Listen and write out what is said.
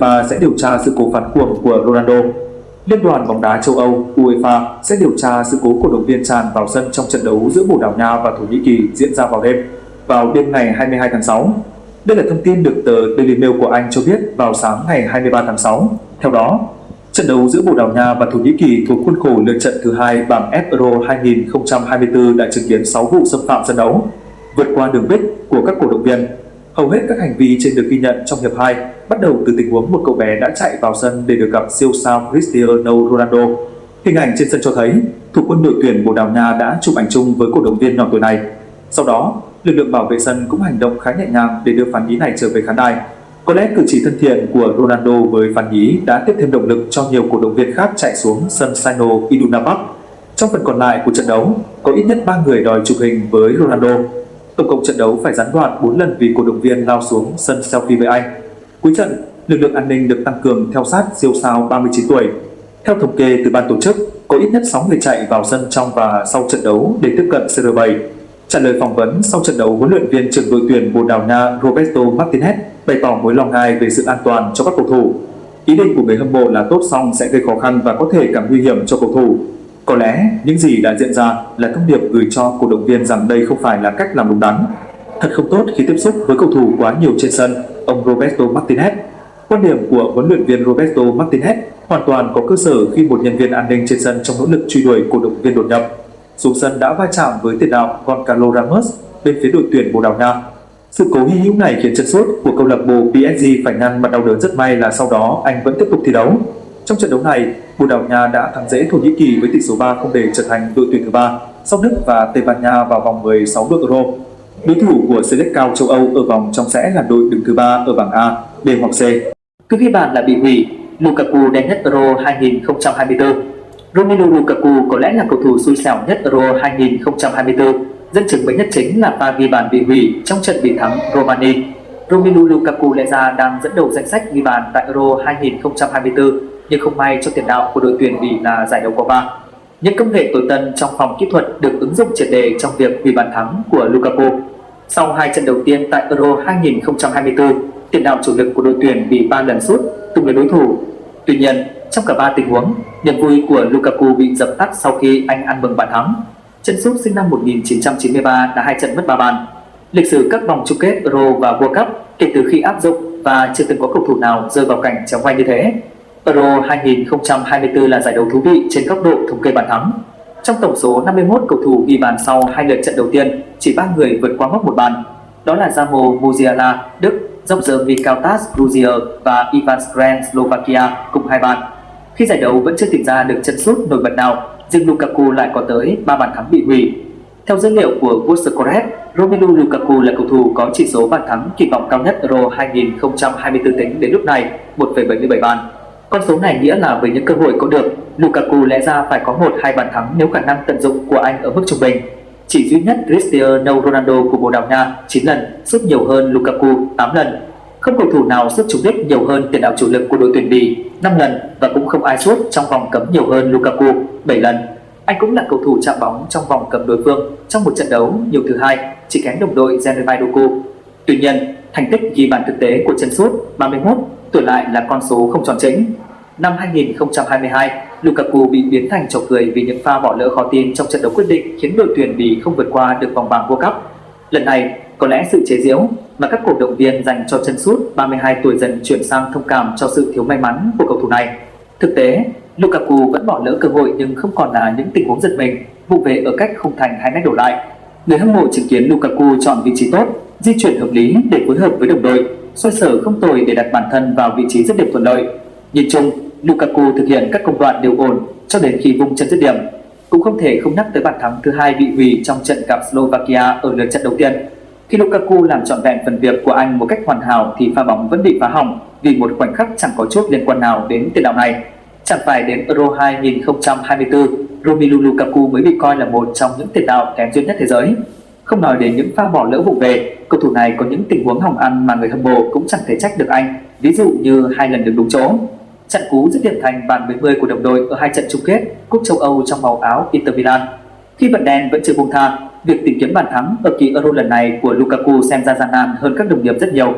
UEFA sẽ điều tra sự cố phán cuồng của Ronaldo. Liên đoàn bóng đá châu Âu UEFA sẽ điều tra sự cố cổ động viên tràn vào sân trong trận đấu giữa Bồ Đào Nha và Thổ Nhĩ Kỳ diễn ra vào đêm ngày 22 tháng 6. Đây là thông tin được tờ Daily Mail của Anh cho biết vào sáng ngày 23 tháng 6. Theo đó, trận đấu giữa Bồ Đào Nha và Thổ Nhĩ Kỳ thuộc khuôn khổ lượt trận thứ 2 bảng F Euro 2024 đã chứng kiến 6 vụ xâm phạm sân đấu, vượt qua đường bích của các cổ động viên. Hầu hết các hành vi trên được ghi nhận trong hiệp 2, bắt đầu từ tình huống một cậu bé đã chạy vào sân để được gặp siêu sao Cristiano Ronaldo. Hình ảnh trên sân cho thấy, thủ quân đội tuyển Bồ Đào Nha đã chụp ảnh chung với cổ động viên nhỏ tuổi này. Sau đó, lực lượng bảo vệ sân cũng hành động khá nhẹ nhàng để đưa phán nhí này trở về khán đài. Có lẽ cử chỉ thân thiện của Ronaldo với phán nhí đã tiếp thêm động lực cho nhiều cổ động viên khác chạy xuống sân Sino Iduna Park. Trong phần còn lại của trận đấu, có ít nhất 3 người đòi chụp hình với Ronaldo. Tổng cộng trận đấu phải gián đoạn 4 lần vì cổ động viên lao xuống sân selfie với anh. Cuối trận, lực lượng an ninh được tăng cường theo sát siêu sao 39 tuổi. Theo thống kê từ ban tổ chức, có ít nhất 6 người chạy vào sân trong và sau trận đấu để tiếp cận CR7. Trả lời phỏng vấn sau trận đấu, huấn luyện viên trưởng đội tuyển Bồ Đào Nha Roberto Martinez bày tỏ mối lo ngại về sự an toàn cho các cầu thủ. Ý định của người hâm mộ là tốt xong sẽ gây khó khăn và có thể cảm nguy hiểm cho cầu thủ. Có lẽ những gì đã diễn ra là thông điệp gửi cho cổ động viên rằng đây không phải là cách làm đúng đắn. Thật không tốt khi tiếp xúc với cầu thủ quá nhiều trên sân, ông Roberto Martinez. Quan điểm của huấn luyện viên Roberto Martinez hoàn toàn có cơ sở khi một nhân viên an ninh trên sân trong nỗ lực truy đuổi cổ động viên đột nhập xuống sân đã va chạm với tiền đạo Goncalo Ramos bên phía đội tuyển Bồ Đào Nha. Sự cố hy hữu này khiến chân sút của câu lạc bộ PSG phải ngăn mặt đau đớn. Rất may là sau đó anh vẫn tiếp tục thi đấu. Trong trận đấu này, Bồ Đào Nha đã thắng dễ Thổ Nhĩ Kỳ với tỷ số 3-0 để trở thành đội tuyển thứ 3 sau Đức và Tây Ban Nha vào vòng 16 đội Euro. Đối thủ của Selecao châu Âu ở vòng trong sẽ là đội đứng thứ 3 ở bảng A, B hoặc C. Cứ ghi bàn là bị hủy, Lukaku đen nhất Euro 2024. Romelu Lukaku có lẽ là cầu thủ xui xẻo nhất Euro 2024. Dẫn chứng mới nhất chính là pha ghi bàn bị hủy trong trận bị thắng Romania. Romelu Lukaku lẽ ra đang dẫn đầu danh sách ghi bàn tại Euro 2024, nhưng không may cho tiền đạo của đội tuyển Bỉ là giải đấu có 3. Những công nghệ tối tân trong phòng kỹ thuật được ứng dụng triệt để trong việc ghi bàn thắng của Lukaku. Sau 2 trận đầu tiên tại Euro 2024, tiền đạo chủ lực của đội tuyển bị 3 lần sút tung lấy đối thủ. Tuy nhiên, trong cả 3 tình huống, niềm vui của Lukaku bị dập tắt sau khi anh ăn mừng bàn thắng. Chân sút sinh năm 1993 đã 2 trận mất 3 bàn. Lịch sử các vòng chung kết Euro và World Cup kể từ khi áp dụng và chưa từng có cầu thủ nào rơi vào cảnh chéo ngoanh như thế. Euro 2024 là giải đấu thú vị trên góc độ thống kê bàn thắng. Trong tổng số 51 cầu thủ ghi bàn sau 2 lượt trận đầu tiên, chỉ 3 người vượt qua mốc 1 bàn. Đó là Jamo Musiala, Đức, Roger Mikautas, Georgia và Ivan Skren, Slovakia cùng 2 bàn. Khi giải đấu vẫn chưa tìm ra được chân sút nổi bật nào, riêng Lukaku lại có tới 3 bàn thắng bị hủy. Theo dữ liệu của WorldScoret, Romelu Lukaku là cầu thủ có chỉ số bàn thắng kỳ vọng cao nhất Euro 2024 tính đến lúc này, 1,77 bàn. Con số này nghĩa là với những cơ hội có được, Lukaku lẽ ra phải có 1-2 bàn thắng nếu khả năng tận dụng của anh ở mức trung bình. Chỉ duy nhất Cristiano Ronaldo của Bồ Đào Nha 9 lần, sút nhiều hơn Lukaku 8 lần. Không cầu thủ nào sút trúng đích nhiều hơn tiền đạo chủ lực của đội tuyển Bỉ 5 lần và cũng không ai sút trong vòng cấm nhiều hơn Lukaku 7 lần. Anh cũng là cầu thủ chạm bóng trong vòng cấm đối phương trong một trận đấu nhiều thứ 2, chỉ kém đồng đội Jeremy Doku. Tuy nhiên, thành tích ghi bàn thực tế của chân sút 31 tuổi lại là con số không tròn chỉnh. Năm 2022, Lukaku bị biến thành trò cười vì những pha bỏ lỡ khó tin trong trận đấu quyết định khiến đội tuyển Bỉ không vượt qua được vòng bảng World Cup. Lần này, có lẽ sự chế giễu mà các cổ động viên dành cho chân sút 32 tuổi dần chuyển sang thông cảm cho sự thiếu may mắn của cầu thủ này. Thực tế, Lukaku vẫn bỏ lỡ cơ hội nhưng không còn là những tình huống giật mình, vụ về ở cách khung thành 2 mét đổ lại. Người hâm mộ chứng kiến Lukaku chọn vị trí tốt, di chuyển hợp lý để phối hợp với đồng đội, xoay sở không tồi để đặt bản thân vào vị trí dứt điểm thuận lợi. Nhìn chung, Lukaku thực hiện các công đoạn đều ổn cho đến khi vung chân dứt điểm. Cũng không thể không nhắc tới bàn thắng thứ 2 bị hủy trong trận gặp Slovakia ở lượt trận đầu tiên. Khi Lukaku làm trọn vẹn phần việc của anh một cách hoàn hảo thì pha bóng vẫn bị phá hỏng vì một khoảnh khắc chẳng có chút liên quan nào đến tiền đạo này. Chẳng phải đến Euro 2024, Romelu Lukaku mới bị coi là một trong những tiền đạo kém duyên nhất thế giới. Không nói đến những pha bỏ lỡ vụ về, cầu thủ này có những tình huống hỏng ăn mà người hâm mộ cũng chẳng thể trách được anh, ví dụ như 2 lần đứng đúng chỗ. Trận cú dứt điểm thành bàn 40 của đồng đội ở 2 trận chung kết Cúp châu Âu trong màu áo Inter Milan. Khi vận đen vẫn chưa buông tha, việc tìm kiếm bàn thắng ở kỳ Euro lần này của Lukaku xem ra gian nan hơn các đồng nghiệp rất nhiều.